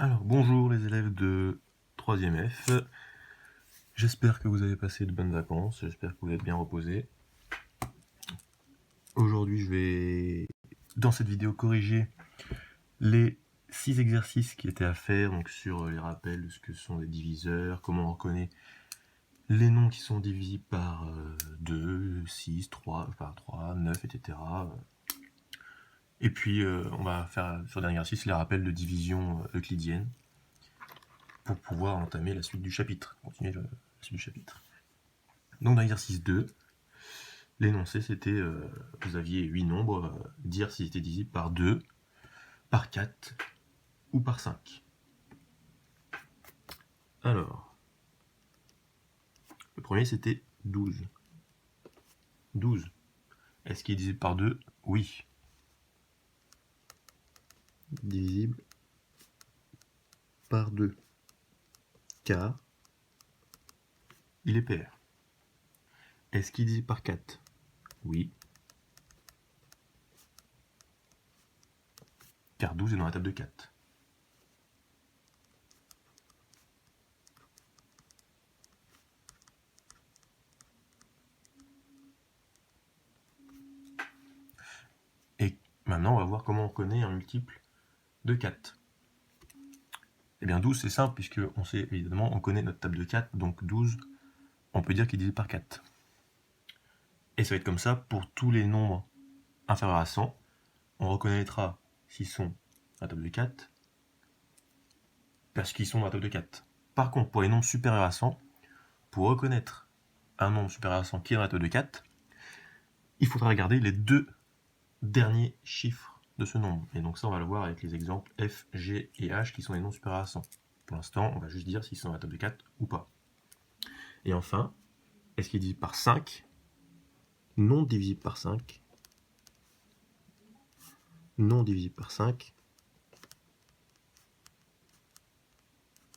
Alors, bonjour les élèves de 3e F. J'espère que vous avez passé de bonnes vacances, j'espère que vous êtes bien reposés. Aujourd'hui, je vais, dans cette vidéo, corriger les 6 exercices qui étaient à faire, donc sur les rappels de ce que sont les diviseurs, comment on reconnaît les nombres qui sont divisibles par 2, 6, 3, 9, etc. Et puis, on va faire sur le dernier exercice les rappels de division euclidienne pour pouvoir entamer la suite du chapitre, continuer la suite du chapitre. Donc dans l'exercice 2, l'énoncé c'était, vous aviez 8 nombres, dire s'ils étaient divisibles par 2, par 4 ou par 5. Alors, le premier c'était 12. 12. Est-ce qu'il est divisible par 2? Oui. Divisible par 2. Car il est pair. Est-ce qu'il est divisible par 4? Oui. Car 12 est dans la table de 4. Et maintenant, on va voir comment on connaît un multiple de 4. Eh bien 12 c'est simple puisque on sait évidemment, on connaît notre table de 4, donc 12, on peut dire qu'il est divisé par 4. Et ça va être comme ça pour tous les nombres inférieurs à 100. On reconnaîtra s'ils sont dans la table de 4 parce qu'ils sont dans la table de 4. Par contre, pour les nombres supérieurs à 100, pour reconnaître un nombre supérieur à 100 qui est dans la table de 4, il faudra regarder les deux derniers chiffres de ce nombre. Et donc ça, on va le voir avec les exemples F, G et H qui sont les nombres supérieurs à 100. Pour l'instant, on va juste dire s'ils sont dans la table de 4 ou pas. Et enfin, est-ce qu'il est divisible par 5? Non divisible par 5. Non divisible par 5.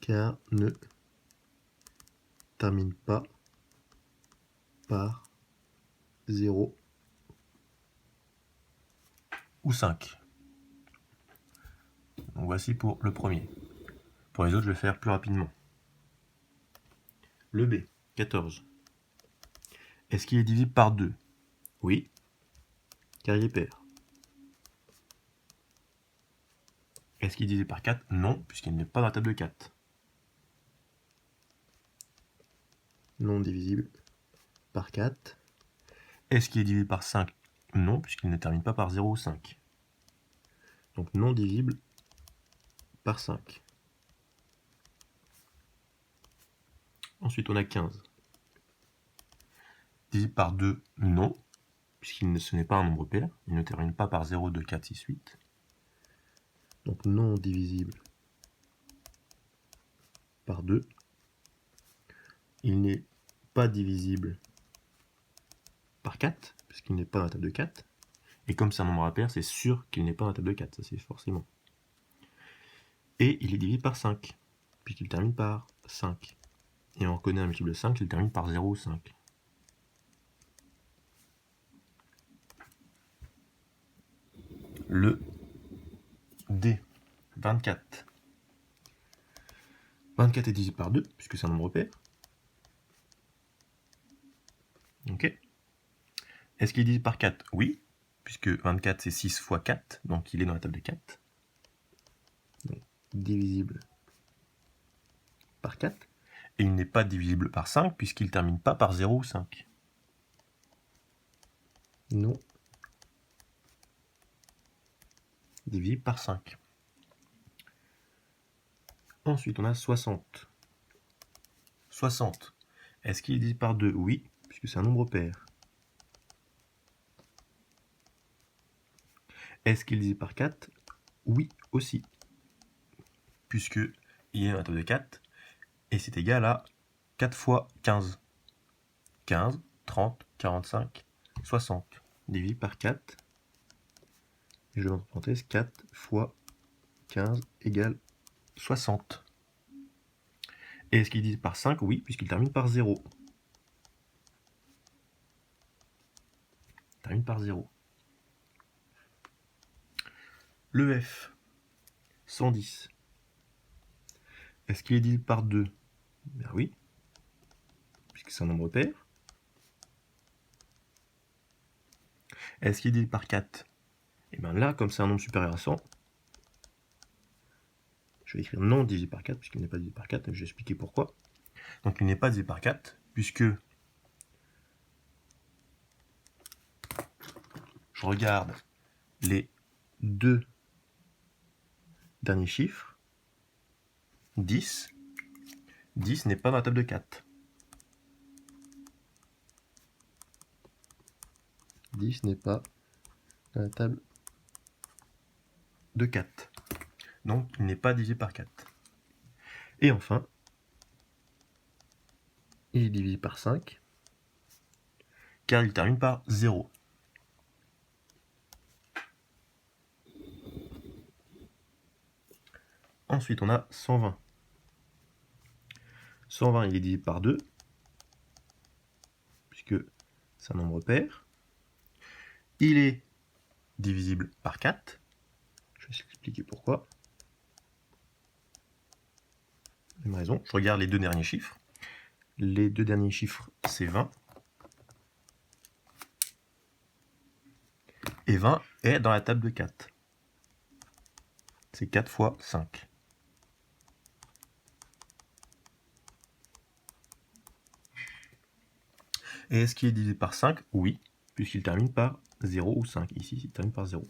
Car ne termine pas par 0 ou 5. Donc voici pour le premier. Pour les autres, je vais faire plus rapidement. Le B, 14. Est-ce qu'il est divisible par 2? Oui, car il est pair. Est-ce qu'il est divisé par 4? Non, puisqu'il n'est pas dans la table de 4. Non divisible par 4. Est-ce qu'il est divisé par 5? Non, puisqu'il ne termine pas par 0 ou 5. Donc non divisible par 5. Ensuite, on a 15. Divisible par 2, non, ce n'est pas un nombre pair. Il ne termine pas par 0, 2, 4, 6, 8. Donc non divisible par 2. Il n'est pas divisible par 4, puisqu'il n'est pas dans la table de 4. Et comme c'est un nombre impair, c'est sûr qu'il n'est pas dans la table de 4, ça c'est forcément. Et il est divisé par 5, puisqu'il termine par 5. Et on reconnaît un multiple de 5 s'il termine par 0 ou 5. Le D, 24. 24 est divisé par 2, puisque c'est un nombre pair. Ok. Est-ce qu'il est divisé par 4? Oui, puisque 24 c'est 6 fois 4, donc il est dans la table de 4. Donc, divisible par 4. Et il n'est pas divisible par 5, puisqu'il ne termine pas par 0 ou 5. Non divisible par 5. Ensuite, on a 60. 60. Est-ce qu'il est divisible par 2? Oui, puisque c'est un nombre pair. Est-ce qu'il est divisible par 4? Oui, aussi, puisque il est dans la table de 4, et c'est égal à 4 fois 15. 15, 30, 45, 60. Divisé par 4. Je vais entre parenthèses 4 fois 15 égale 60. Et est-ce qu'il est divisible par 5? Oui, puisqu'il termine par 0. Il termine par 0. Le F, 110. Est-ce qu'il est divisible par 2? Ben oui, puisque c'est un nombre pair. Est-ce qu'il est divisible par 4? Et bien là, comme c'est un nombre supérieur à 100, je vais écrire non divisé par 4, puisqu'il n'est pas divisé par 4, et je vais expliquer pourquoi. Donc il n'est pas divisé par 4, puisque je regarde les deux derniers chiffres. 10. 10 n'est pas dans la table de 4. 10 n'est pas dans la table de 4. Donc il n'est pas divisé par 4. Et enfin, il est divisé par 5, car il termine par 0. Ensuite, on a 120. 120, il est divisé par 2, puisque c'est un nombre pair. Il est divisible par 4. Je vais expliquer pourquoi. Même raison. Je regarde les deux derniers chiffres. Les deux derniers chiffres, c'est 20. Et 20 est dans la table de 4. C'est 4 fois 5. Et est-ce qu'il est divisé par 5? Oui, puisqu'il termine par 0 ou 5. Ici, il termine par 0.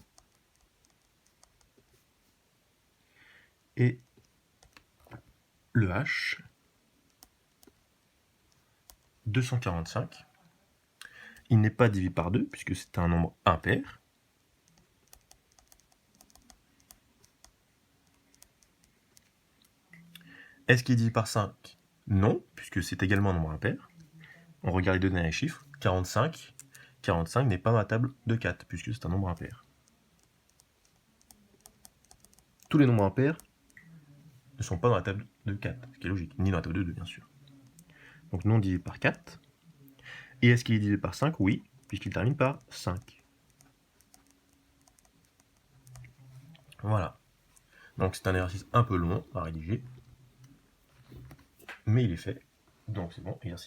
Et le H, 245, il n'est pas divisé par 2, puisque c'est un nombre impair. Est-ce qu'il est divisé par 5? Non, puisque c'est également un nombre impair. On regarde les deux derniers chiffres. 45. 45 n'est pas dans la table de 4, puisque c'est un nombre impair. Tous les nombres impairs ne sont pas dans la table de 4, ce qui est logique, ni dans la table de 2, bien sûr. Donc non divisé par 4. Et est-ce qu'il est divisé par 5? Oui, puisqu'il termine par 5. Voilà. Donc c'est un exercice un peu long à rédiger, mais il est fait. Donc c'est bon, exercice.